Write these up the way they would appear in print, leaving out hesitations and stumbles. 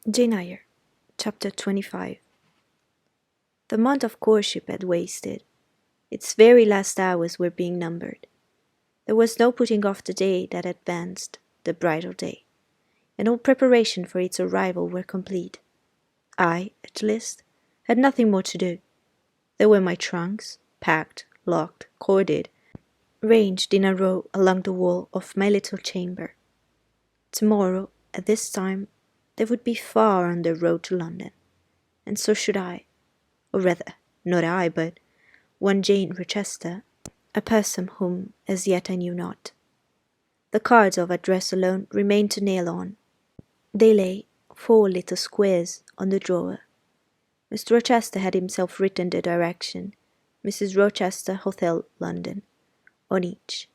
Eyre, Chapter 25. The month of courtship had wasted. Its very last hours were being numbered. There was no putting off the day that advanced, the bridal day, and all preparation for its arrival were complete. I, at least, had nothing more to do. There were my trunks, packed, locked, corded, ranged in a row along the wall of my little chamber. Tomorrow, at this time, they would be far on their road to London, and so should I. Or rather, not I, but one Jane Rochester, a person whom as yet I knew not. The cards of address alone remained to nail on. They lay, 4 little squares, on the drawer. Mr. Rochester had himself written the direction, Mrs. Rochester, Hotel, London, on each.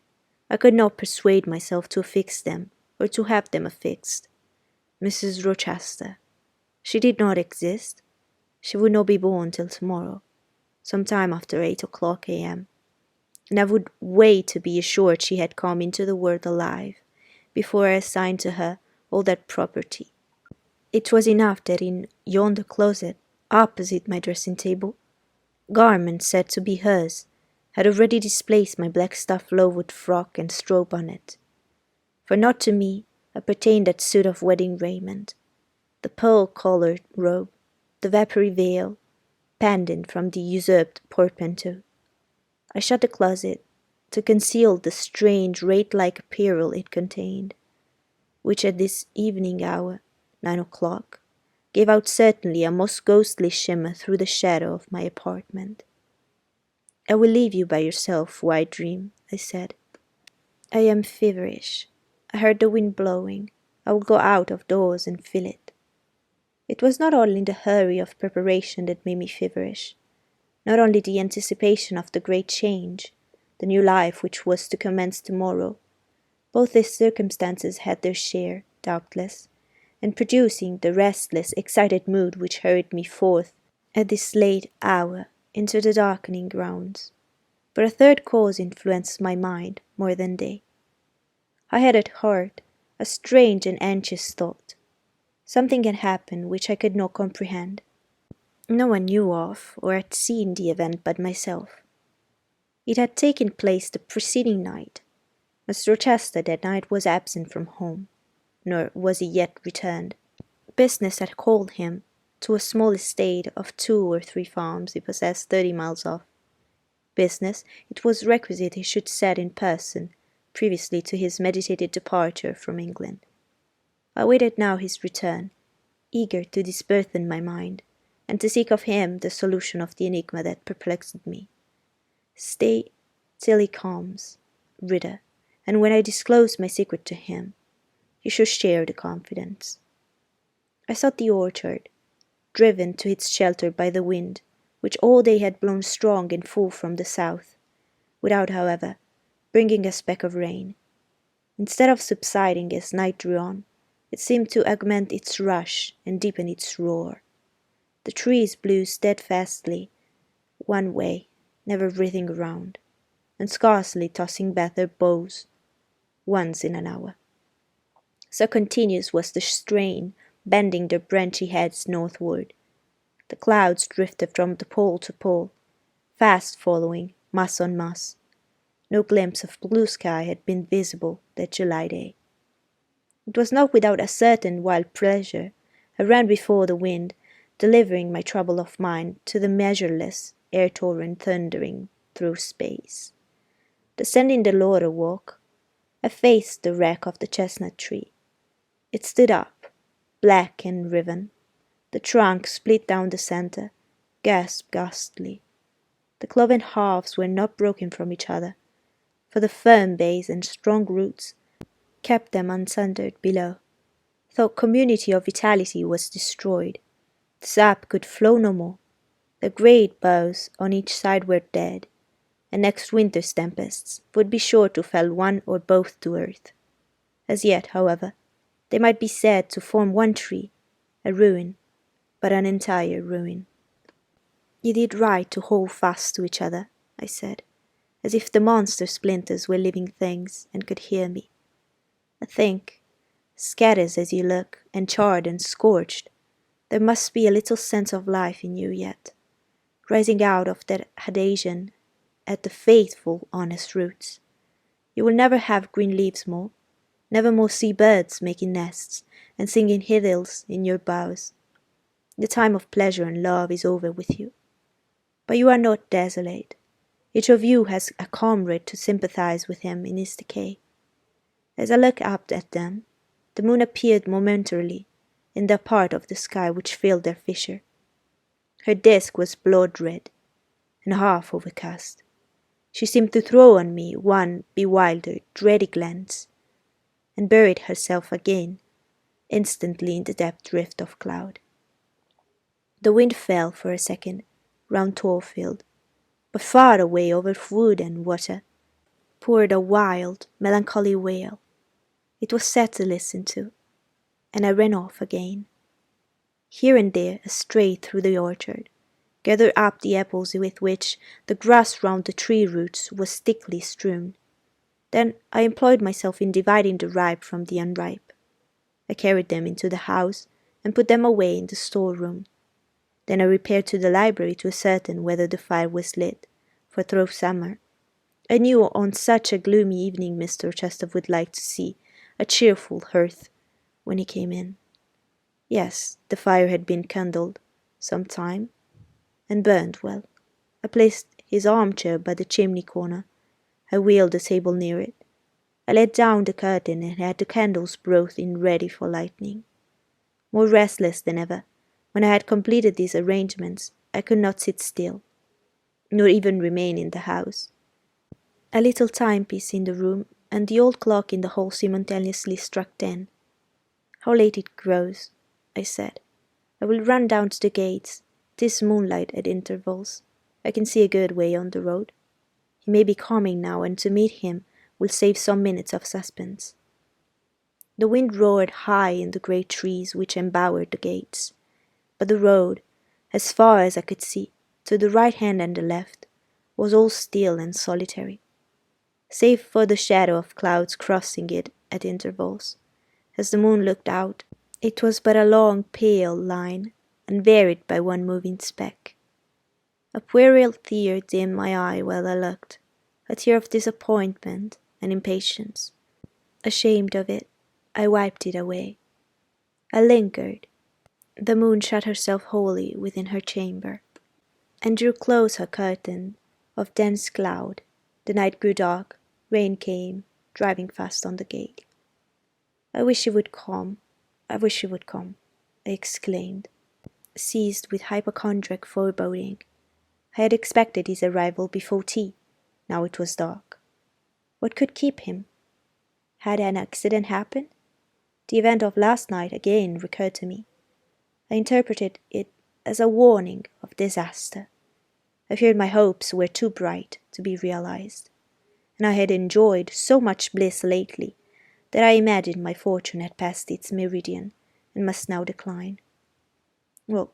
I could not persuade myself to affix them, or to have them affixed. Mrs. Rochester. She did not exist. She would not be born till tomorrow, some time after 8 o'clock a.m., and I would wait to be assured she had come into the world alive, before I assigned to her all that property. It was enough that in yonder closet, opposite my dressing-table, garments said to be hers had already displaced my black stuff lowood frock and straw bonnet. For not to me appertained that suit of wedding raiment, the pearl-coloured robe, the vapory veil, pendant from the usurped portmanteau. I shut the closet to conceal the strange wraith-like apparel it contained, which at this evening hour, 9 o'clock, gave out certainly a most ghostly shimmer through the shadow of my apartment. I will leave you by yourself, white dream, I said. I am feverish. I heard the wind blowing. I will go out of doors and feel it. It was not only the hurry of preparation that made me feverish, not only the anticipation of the great change, the new life which was to commence tomorrow. Both these circumstances had their share, doubtless, in producing the restless, excited mood which hurried me forth at this late hour into the darkening grounds. But a third cause influenced my mind more than they. I had at heart a strange and anxious thought. Something had happened which I could not comprehend. No one knew of or had seen the event but myself. It had taken place the preceding night. Mr. Rochester that night was absent from home, nor was he yet returned. Business had called him to a small estate of 2 or 3 farms he possessed 30 miles off. Business it was requisite he should set in person, previously to his meditated departure from England. I waited now his return, eager to disburthen my mind, and to seek of him the solution of the enigma that perplexed me. Stay till he comes, reader, and when I disclose my secret to him, you shall share the confidence. I sought the orchard, driven to its shelter by the wind, which all day had blown strong and full from the south, without, however, bringing a speck of rain. Instead of subsiding as night drew on, it seemed to augment its rush and deepen its roar. The trees blew steadfastly one way, never writhing around, and scarcely tossing back their boughs once in an hour. So continuous was the strain, bending their branchy heads northward. The clouds drifted from the pole to pole, fast following, mass on mass. No glimpse of blue sky had been visible that July day. It was not without a certain wild pleasure I ran before the wind, delivering my trouble of mind to the measureless air-torrent thundering through space. Descending the Laurel walk, I faced the wreck of the chestnut tree. It stood up, black and riven. The trunk split down the centre, gasped ghastly. The cloven halves were not broken from each other, for the firm base and strong roots kept them unsundered below. Though community of vitality was destroyed, the sap could flow no more. The great boughs on each side were dead, and next winter's tempests would be sure to fell one or both to earth. As yet, however, they might be said to form one tree, a ruin, but an entire ruin. You did right to hold fast to each other, I said, as if the monster splinters were living things and could hear me. I think, scattered as you look, and charred and scorched, There must be a little sense of life in you yet, rising out of that adhesion at the faithful, honest roots. You will never have green leaves more, never more see birds making nests and singing idyls in your boughs. The time of pleasure and love is over with you. But you are not desolate. Each of you has a comrade to sympathize with him in his decay. As I looked up at them, the moon appeared momentarily in the part of the sky which filled their fissure. Her disk was blood-red and half overcast. She seemed to throw on me one bewildered, dready glance, and buried herself again, instantly in the depth drift of cloud. The wind fell for a second round Torfield, but far away over wood and water poured a wild, melancholy wail. It was sad to listen to, and I ran off again. Here and there, astray through the orchard, gathered up the apples with which the grass round the tree roots was thickly strewn. Then I employed myself in dividing the ripe from the unripe. I carried them into the house and put them away in the storeroom. Then I repaired to the library to ascertain whether the fire was lit, for through summer I knew on such a gloomy evening Mr. Rochester would like to see a cheerful hearth when he came in. Yes, the fire had been kindled some time, and burned well. I placed his armchair by the chimney corner. I wheeled the table near it. I let down the curtain and had the candles brought in ready for lighting. More restless than ever, when I had completed these arrangements, I could not sit still, nor even remain in the house. A little timepiece in the room and the old clock in the hall simultaneously struck 10. "How late it grows," I said. "I will run down to the gates. 'Tis moonlight at intervals. I can see a good way on the road. He may be coming now, and to meet him will save some minutes of suspense." The wind roared high in the great trees which embowered the gates, but the road, as far as I could see, to the right hand and the left, was all still and solitary, save for the shadow of clouds crossing it at intervals. As the moon looked out, it was but a long pale line, and varied by one moving speck. A puerile tear dimmed my eye while I looked, a tear of disappointment and impatience. Ashamed of it, I wiped it away. I lingered. The moon shut herself wholly within her chamber, and drew close her curtain of dense cloud. The night grew dark, rain came, driving fast on the gate. "I wish he would come, I wish he would come," I exclaimed, seized with hypochondriac foreboding. I had expected his arrival before tea. Now it was dark. What could keep him? Had an accident happened? The event of last night again recurred to me. I interpreted it as a warning of disaster. I feared my hopes were too bright to be realized, and I had enjoyed so much bliss lately that I imagined my fortune had passed its meridian and must now decline. Well,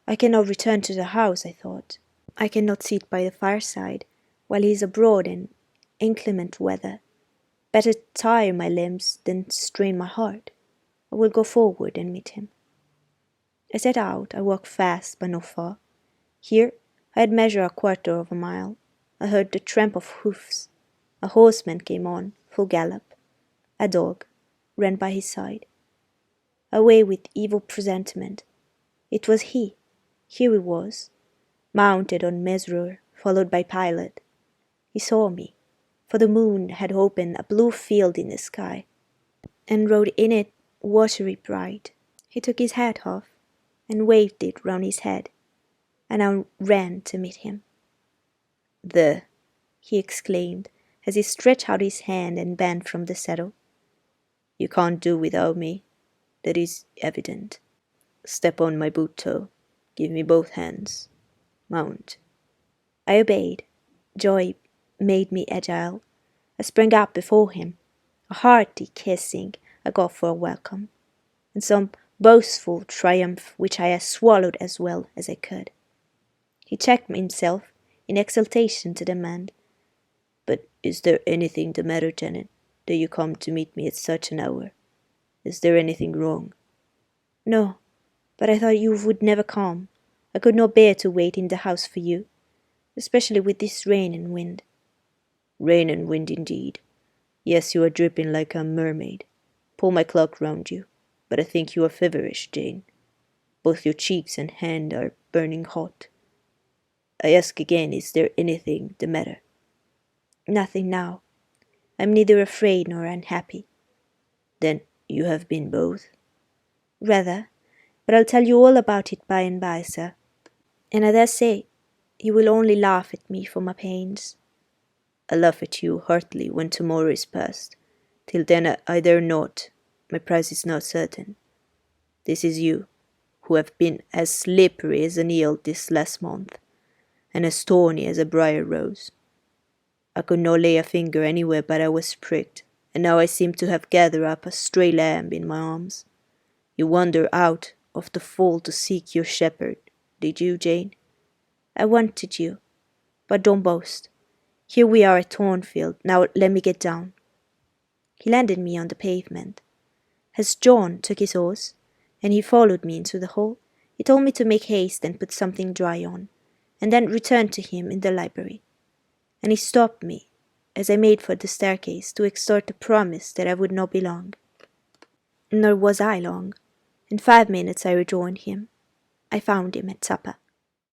I cannot return to the house, I thought. I cannot sit by the fireside while he is abroad in inclement weather. Better tire my limbs than strain my heart. I will go forward and meet him. I set out. I walked fast, but not far. Here I had measured a quarter of a mile. I heard the tramp of hoofs. A horseman came on, full gallop. A dog ran by his side. Away with evil presentiment. It was he. Here he was, mounted on Mesrour, followed by Pilot. He saw me, for the moon had opened a blue field in the sky, and rode in it watery bright. He took his hat off, and waved it round his head, and I ran to meet him. "There," he exclaimed, as he stretched out his hand and bent from the saddle. "You can't do without me, that is evident. Step on my boot toe, give me both hands. Mount." I obeyed. Joy made me agile. I sprang up before him, a hearty kissing I got for a welcome, and some boastful triumph which I swallowed as well as I could. He checked himself in exultation to demand, "But is there anything the matter, Janet, that you come to meet me at such an hour? Is there anything wrong?" "No, but I thought you would never come. I could not bear to wait in the house for you, especially with this rain and wind." "Rain and wind indeed. Yes, you are dripping like a mermaid. Pull my cloak round you. But I think you are feverish, Jane. Both your cheeks and hand are burning hot. I ask again, is there anything the matter?" "Nothing now. I am neither afraid nor unhappy." "Then you have been both?" "Rather, but I'll tell you all about it by and by, sir. And I dare say you will only laugh at me for my pains." "I'll laugh at you heartily when tomorrow is past. Till then I dare not. My prize is not certain. This is you, who have been as slippery as an eel this last month, and as thorny as a briar rose. I could not lay a finger anywhere but I was pricked, and now I seem to have gathered up a stray lamb in my arms. You wandered out of the fold to seek your shepherd, did you, Jane?" "I wanted you, but don't boast. Here we are at Thornfield. Now let me get down." He landed me on the pavement. As John took his horse, and he followed me into the hall, he told me to make haste and put something dry on, and then return to him in the library. And he stopped me, as I made for the staircase, to extort a promise that I would not be long. Nor was I long. In 5 minutes I rejoined him. I found him at supper.